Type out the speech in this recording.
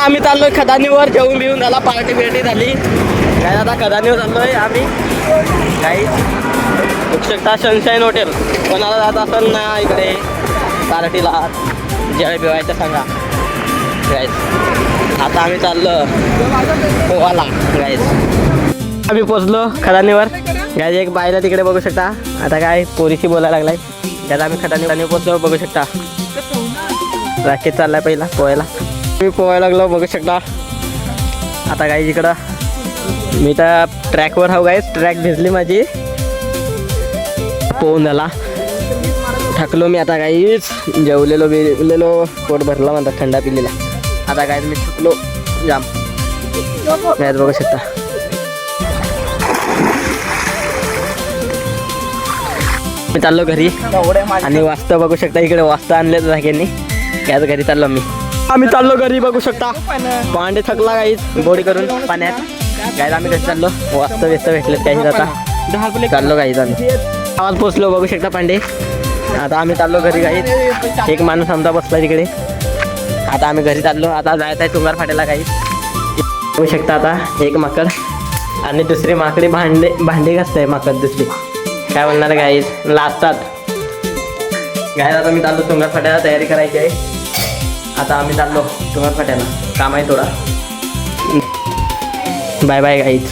आम्ही चाललोय खदानीवर, जेवून बिवून झाला, पार्टी बिर्टी झाली काय. आता खदानीवर चाललोय आम्ही काही. बघू शकता सनशाईन हॉटेल. कोणाला जात असेल ना इकडे पार्टीला जेवाय बिवायचं सांगा गाईज. आता आम्ही चाललो गोवाला गाईज. आम्ही पोचलो खदानीवर गाईज. एक बायला तिकडे बघू शकता. आता काय पोरीशी बोलायला लागलाय त्याला. आम्ही खदानीवर पोचलो बघू शकता. राकेश चाललाय पहिला पोहायला. मी पोहायला लागलो बघू शकता. आता गाईज इकडं मी तर ट्रॅकवर हाव गाईज. ट्रॅक भिजली माझी पोहून झाला. थकलो मी आता गाईज. जेवलेलो बिवलेलो पोट भरला म्हणतात थंडा पिलेला. आता गाईज मी थकलो जाम. मॅच बघू शकता. मी चाललो घरी आणि वाजता बघू शकता इकडे वाजता आणले जाग्यांनी. त्याच घरी चाललो मी. आम्ही चाललो घरी बघू शकता. पांडे थकला गाईज गोडी करून पाण्यात. गाईज आम्ही घरी चाललो. वाजता व्यस्त भेटलेत काही आता चाललो गाईज. आम्ही आवाज पोचलो बघू शकता पांडे. आता आम्ही चाललो घरी गाईज. एक माणूस आमचा बसला तिकडे. आता आम्ही घरी चाललो. आता जायचं आहे तुंगार फाट्याला गाईज. बघू शकता आता एक माकड आणि दुसरी माकडी भांडी घासताय माकड दुसरी. काय बोलणार गाईज लाजतात गाईज. आता मी चाललो तुंगार फाट्याला तयारी करायची आहे. आता आम्ही चाललो तुंगार फाट्याला. काम आहे थोडा. Bye bye guys.